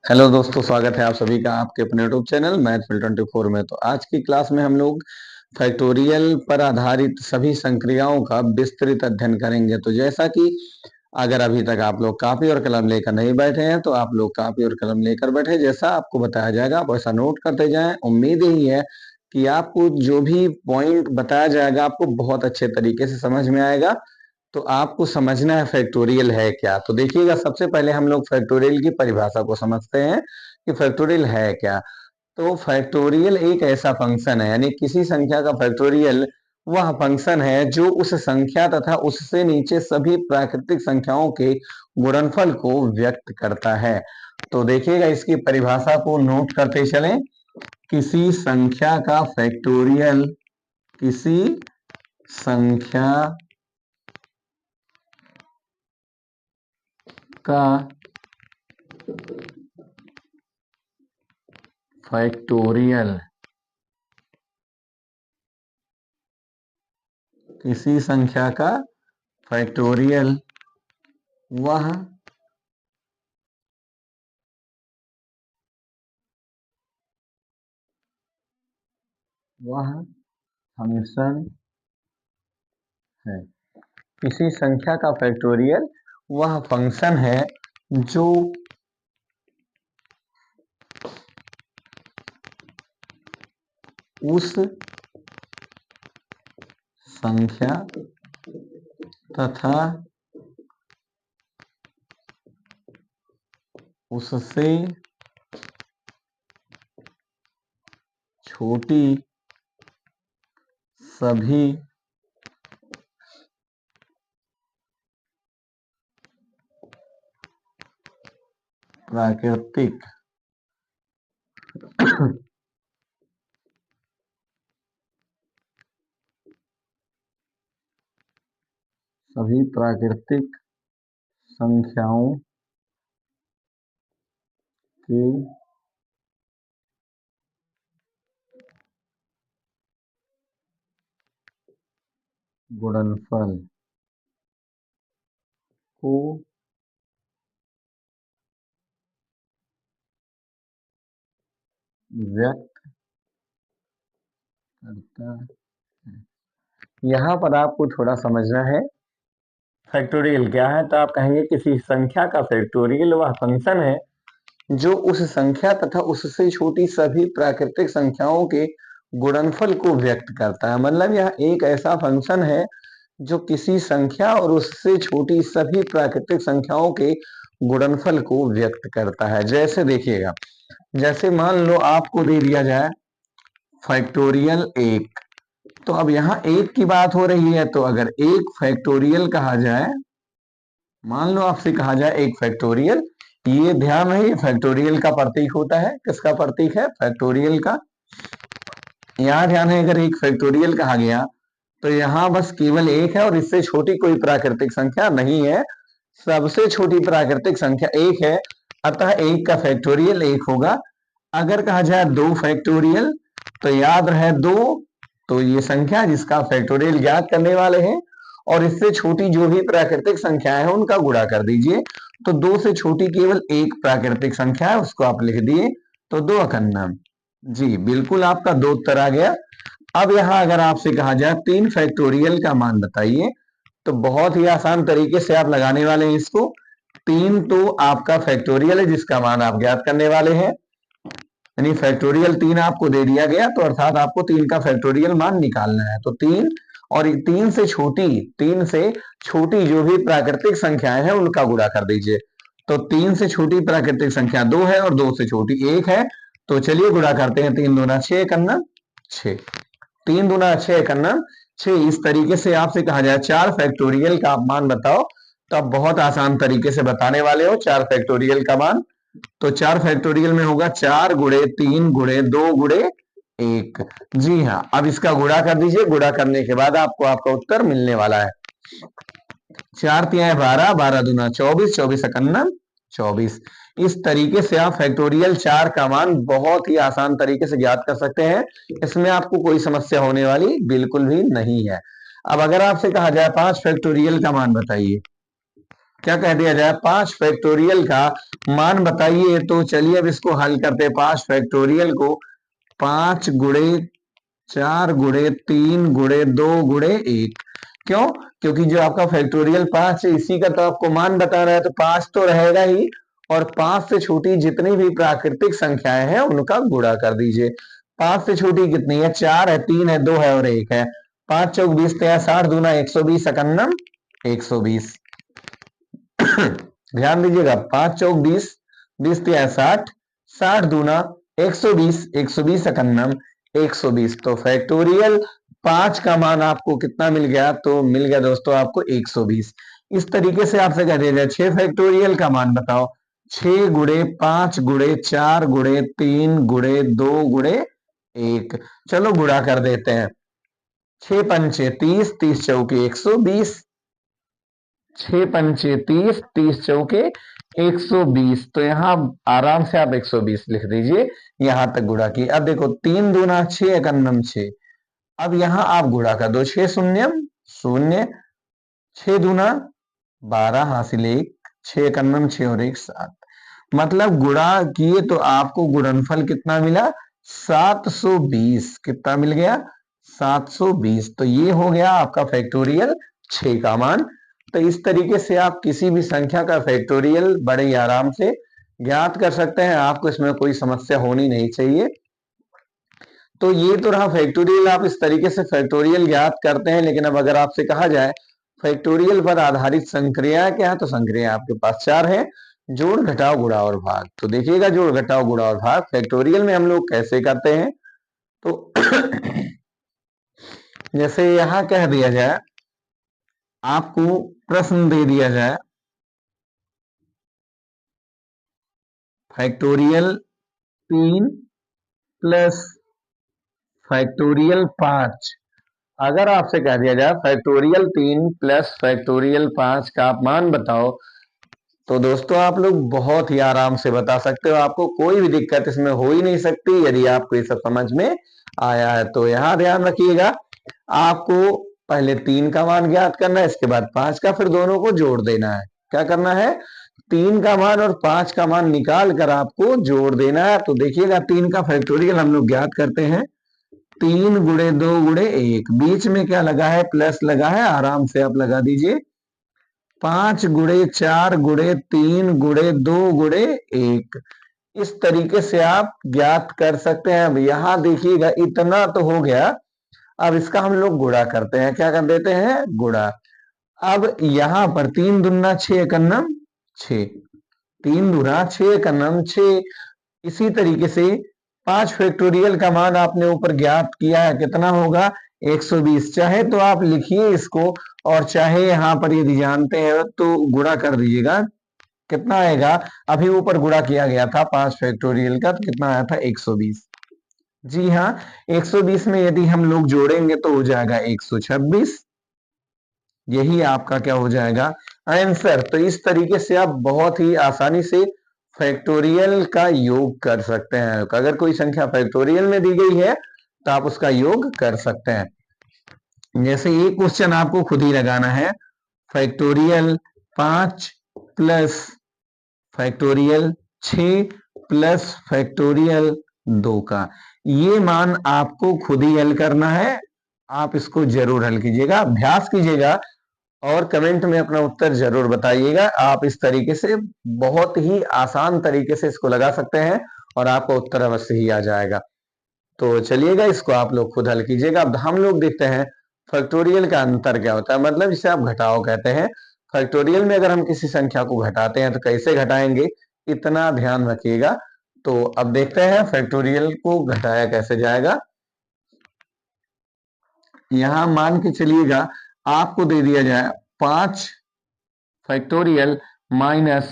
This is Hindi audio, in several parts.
हेलो दोस्तों, स्वागत है आप सभी का आपके अपने यूट्यूब चैनल मैथफिल 24 में। तो आज की क्लास में हम लोग फैक्टोरियल पर आधारित सभी संक्रियाओं का विस्तृत अध्ययन करेंगे। तो जैसा कि अगर अभी तक आप लोग कापी और कलम लेकर नहीं बैठे हैं तो आप लोग कापी और कलम लेकर बैठे, जैसा आपको बताया जाएगा आप वैसा नोट करते जाएं। उम्मीद यही है कि आपको जो भी पॉइंट बताया जाएगा आपको बहुत अच्छे तरीके से समझ में आएगा। तो आपको समझना है फैक्टोरियल है क्या। तो देखिएगा, सबसे पहले हम लोग फैक्टोरियल की परिभाषा को समझते हैं कि फैक्टोरियल है क्या। तो फैक्टोरियल एक ऐसा फंक्शन है, यानी किसी संख्या का फैक्टोरियल वह फंक्शन है जो उस संख्या तथा उससे नीचे सभी प्राकृतिक संख्याओं के गुणनफल को व्यक्त करता है। तो देखिएगा, इसकी परिभाषा को नोट करते चलें। किसी संख्या का फैक्टोरियल, किसी संख्या का फैक्टोरियल, किसी संख्या का फैक्टोरियल वह फंक्शन है। किसी संख्या का फैक्टोरियल वह फंक्शन है जो उस संख्या तथा उससे छोटी सभी प्राकृतिक सभी प्राकृतिक संख्याओं के गुणनफल को व्यक्त करता है। यहाँ पर आपको थोड़ा समझना है फैक्टोरियल क्या है। तो आप कहेंगे किसी संख्या का फैक्टोरियल वह फंक्शन है जो उस संख्या तथा उससे छोटी सभी प्राकृतिक संख्याओं के गुणनफल को व्यक्त करता है। मतलब यह एक ऐसा फंक्शन है जो किसी संख्या और उससे छोटी सभी प्राकृतिक संख्याओं के गुणनफल को व्यक्त करता है। जैसे देखिएगा, जैसे मान लो आपको दे दिया जाए फैक्टोरियल 1, तो अब यहाँ 1 की बात हो रही है। तो अगर एक फैक्टोरियल कहा जाए, मान लो आपसे कहा जाए एक फैक्टोरियल, ये ध्यान है ये फैक्टोरियल का प्रतीक होता है। किसका प्रतीक है? फैक्टोरियल का। यहाँ ध्यान है, अगर एक फैक्टोरियल कहा गया तो यहाँ बस केवल एक है और इससे छोटी कोई प्राकृतिक संख्या नहीं है। सबसे छोटी प्राकृतिक संख्या एक है, अतः एक का फैक्टोरियल एक होगा। अगर कहा जाए दो फैक्टोरियल, तो याद रहे दो तो ये संख्या जिसका फैक्टोरियल ज्ञात करने वाले हैं, और इससे छोटी जो भी प्राकृतिक संख्या है उनका गुणा कर दीजिए। तो दो से छोटी केवल एक प्राकृतिक संख्या है, उसको आप लिख दिए, तो दो अकन्नम। जी बिल्कुल, आपका दो उत्तर आ गया। अब यहाँ अगर आपसे कहा जाए 3 फैक्टोरियल का मान बताइए, तो बहुत ही आसान तरीके से आप लगाने वाले हैं इसको। 3 तो आपका फैक्टोरियल है जिसका मान आप ज्ञात करने वाले हैं, यानी फैक्टोरियल 3 आपको दे दिया गया, तो अर्थात आपको 3 का फैक्टोरियल मान निकालना है। तो 3 और 3 से छोटी जो भी प्राकृतिक संख्याएं हैं उनका गुणा कर दीजिए। तो 3 से छोटी प्राकृतिक संख्या 2 है और 2 से छोटी 1 है। तो चलिए गुणा करते हैं। 3 दूना 6 एकन्ना 6, 3 दूना 6 एकन्ना 6। इस तरीके से आपसे कहा जाए 4 फैक्टोरियल का आप मान बताओ, तो आप बहुत आसान तरीके से बताने वाले हो 4 फैक्टोरियल का मान। तो 4 फैक्टोरियल में होगा 4 गुणे 3 गुणे 2 गुणे 1। जी हाँ, अब इसका गुणा कर दीजिए। गुणा करने के बाद आपको आपका उत्तर मिलने वाला है। 4 तिहाई 12, 12 दूना 24, 24 एकन्ना 24। इस तरीके से आप फैक्टोरियल 4 का मान बहुत ही आसान तरीके से ज्ञात कर सकते हैं। इसमें आपको कोई समस्या होने वाली बिल्कुल भी नहीं है। अब अगर आपसे कहा जाए 5 फैक्टोरियल का मान बताइए, क्या कह दिया जाए, 5 फैक्टोरियल का मान बताइए। तो चलिए अब इसको हल करते हैं। 5 फैक्टोरियल को 5 गुणे 4 गुणे 3 गुणे 2 गुणे 1। क्यों? क्योंकि जो आपका फैक्टोरियल 5 है इसी का तो आपको मान बता रहा है, तो 5 तो रहेगा ही, और 5 से छोटी जितनी भी प्राकृतिक संख्याएं हैं उनका गुणा कर दीजिए। 5 से छोटी कितनी है? 4 है, 3 है, 2 है और 1 है। 5 चौक 20 तेरह 60 दूना 120 एकन्नम 120। ध्यान दीजिएगा, 5 चौक 20, 20 तिया 60, 60 दूना 120, 120 एकन्नम 120। तो फैक्टोरियल 5 का मान आपको कितना मिल गया? तो मिल गया दोस्तों आपको 120। इस तरीके से आपसे कह दिया जाए 6 फैक्टोरियल का मान बताओ। 6 गुणे 5 गुणे 4 गुणे 3 गुणे 2 गुणे 1। चलो गुणा कर देते हैं। 6 पंचे 30, 30 चौके 120, 6 पंचे 30, 30 चौके 120। तो यहां आराम से आप 120 लिख दीजिए। यहां तक गुणा की। अब देखो 3 दूना 6 एकन्नम 6। अब यहां आप गुणा कर दो, 6 शून्यम शून्य, 6 दूना 12 हासिल 1, 6 एकन्नम 6 और 1 7। मतलब गुणा किए तो आपको गुणनफल कितना मिला? 720। कितना मिल गया? 720। तो ये हो गया आपका फैक्टोरियल 6 का मान। तो इस तरीके से आप किसी भी संख्या का फैक्टोरियल बड़े ही आराम से ज्ञात कर सकते हैं। आपको इसमें कोई समस्या होनी नहीं चाहिए। तो ये तो रहा फैक्टोरियल, आप इस तरीके से फैक्टोरियल ज्ञात करते हैं। लेकिन अब अगर आपसे कहा जाए फैक्टोरियल पर आधारित संक्रिया क्या है, तो संक्रिया आपके पास 4 है, जोड़ घटाओ गुणा और भाग। तो देखिएगा जोड़ घटाओ गुणा और भाग फैक्टोरियल में हम लोग कैसे करते हैं। तो जैसे यहां कह दिया जाए, आपको प्रश्न दे दिया जाए फैक्टोरियल 3 प्लस फैक्टोरियल 5। अगर आपसे कह दिया जाए फैक्टोरियल 3 प्लस फैक्टोरियल 5 का आप मान बताओ, तो दोस्तों आप लोग बहुत ही आराम से बता सकते हो। आपको कोई भी दिक्कत इसमें हो ही नहीं सकती यदि आपको ये सब समझ में आया है। तो यहां ध्यान रखिएगा, आपको पहले 3 का मान ज्ञात करना है, इसके बाद 5 का, फिर दोनों को जोड़ देना है। क्या करना है? 3 का मान और 5 का मान निकाल कर आपको जोड़ देना है। तो देखिएगा 3 का फैक्टोरियल हम लोग ज्ञात करते हैं। 3 गुणे 2 गुणे 1, बीच में क्या लगा है? प्लस लगा है, आराम से आप लगा दीजिए। 5 गुणे 4 गुणे 3 गुणे 2 गुणे 1। इस तरीके से आप ज्ञात कर सकते हैं। अब यहां देखिएगा इतना तो हो गया। अब इसका हम लोग गुणा करते हैं। क्या कर देते हैं? गुणा। अब यहां पर 3 दूना 6 एकन्नम 6, 3 दूना 6 एकन्नम 6। इसी तरीके से 5 फैक्टोरियल का मान आपने ऊपर ज्ञात किया है, कितना होगा? 120। चाहे तो आप लिखिए इसको, और चाहे यहां पर यदि जानते हैं तो गुणा कर दीजिएगा। कितना आएगा? अभी ऊपर गुणा किया गया था 5 फैक्टोरियल का, तो कितना आया था? 120। जी हाँ, 120 में यदि हम लोग जोड़ेंगे तो हो जाएगा 126। यही आपका क्या हो जाएगा? आंसर। तो इस तरीके से आप बहुत ही आसानी से फैक्टोरियल का योग कर सकते हैं। अगर कोई संख्या फैक्टोरियल में दी गई है तो आप उसका योग कर सकते हैं। जैसे ये क्वेश्चन आपको खुद ही लगाना है, factorial 5 plus factorial 6 plus factorial 2 का ये मान आपको खुद ही हल करना है। आप इसको जरूर हल कीजिएगा, अभ्यास कीजिएगा और कमेंट में अपना उत्तर जरूर बताइएगा। आप इस तरीके से बहुत ही आसान तरीके से इसको लगा सकते हैं और आपका उत्तर अवश्य ही आ जाएगा। तो चलिएगा इसको आप लोग खुद हल कीजिएगा। अब हम लोग देखते हैं फैक्टोरियल का अंतर क्या होता है, मतलब इसे आप घटाओ कहते हैं। फैक्टोरियल में अगर हम किसी संख्या को घटाते हैं तो कैसे घटाएंगे, इतना ध्यान रखिएगा। तो अब देखते हैं फैक्टोरियल को घटाया कैसे जाएगा। यहां मान के चलिएगा आपको दे दिया जाए 5 फैक्टोरियल माइनस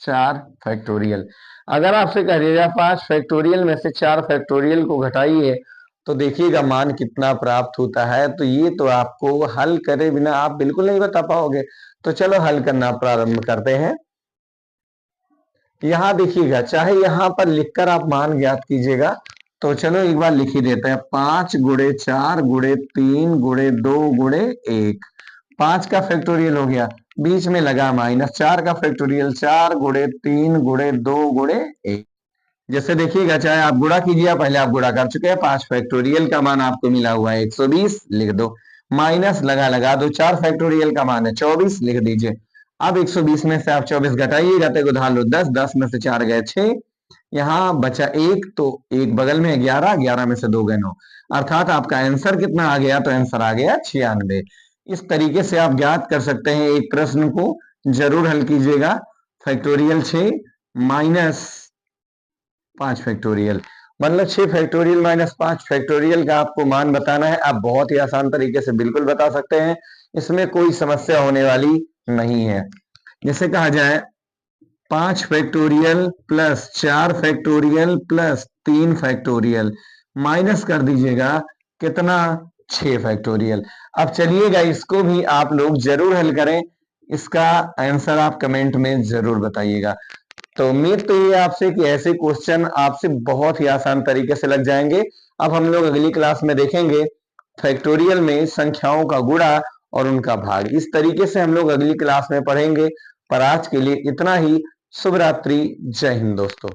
4 फैक्टोरियल। अगर आपसे कह दिया जाए 5 फैक्टोरियल में से 4 फैक्टोरियल को घटाइए तो देखिएगा मान कितना प्राप्त होता है। तो ये तो आपको हल करे बिना आप बिल्कुल नहीं बता पाओगे। तो चलो हल करना प्रारंभ करते हैं। यहां देखिएगा, चाहे यहां पर लिखकर आप मान ज्ञात कीजिएगा, तो चलो एक बार लिख ही देते हैं। 5 गुणे 4 गुणे 3 गुणे 2 गुणे 1। 5 का फैक्टोरियल हो गया बीच में लगा माइनस, 4 का फैक्टोरियल 4 गुणे 3 गुणे 2 गुणे 1। जैसे देखिएगा, चाहे आप गुणा कीजिए, पहले आप गुणा कर चुके हैं, 5 फैक्टोरियल का मान आपको मिला हुआ है 120, लिख दो। माइनस लगा दो, 4 फैक्टोरियल का मान है 24, लिख दीजिए। अब 120 में से आप 24 घटाइएगा तो उधार लो 10, 10 में से 4 गए 6, यहाँ बचा 1, तो एक बगल में 11, 11 में से 2 गए 9, अर्थात आपका आंसर कितना आ गया? तो आंसर आ गया 96। इस तरीके से आप ज्ञात कर सकते हैं। एक प्रश्न को जरूर हल कीजिएगा। फैक्टोरियल 6 माइनस 5 फैक्टोरियल, मतलब 6 फैक्टोरियल माइनस 5 फैक्टोरियल का आपको मान बताना है। आप बहुत ही आसान तरीके से बिल्कुल बता सकते हैं, इसमें कोई समस्या होने वाली नहीं है। जैसे कहा जाए 5 factorial plus 4 factorial plus 3 factorial, minus कर दीजिएगा कितना? 6 फैक्टोरियल। अब चलिएगा, इसको भी आप लोग जरूर हल करें, इसका आंसर आप कमेंट में जरूर बताइएगा। तो उम्मीद तो ये आपसे कि ऐसे क्वेश्चन आपसे बहुत ही आसान तरीके से लग जाएंगे। अब हम लोग अगली क्लास में देखेंगे फैक्टोरियल में संख्याओं का गुणा और उनका भाग। इस तरीके से हम लोग अगली क्लास में पढ़ेंगे। पर आज के लिए इतना ही। शुभ रात्रि, जय हिंद दोस्तों।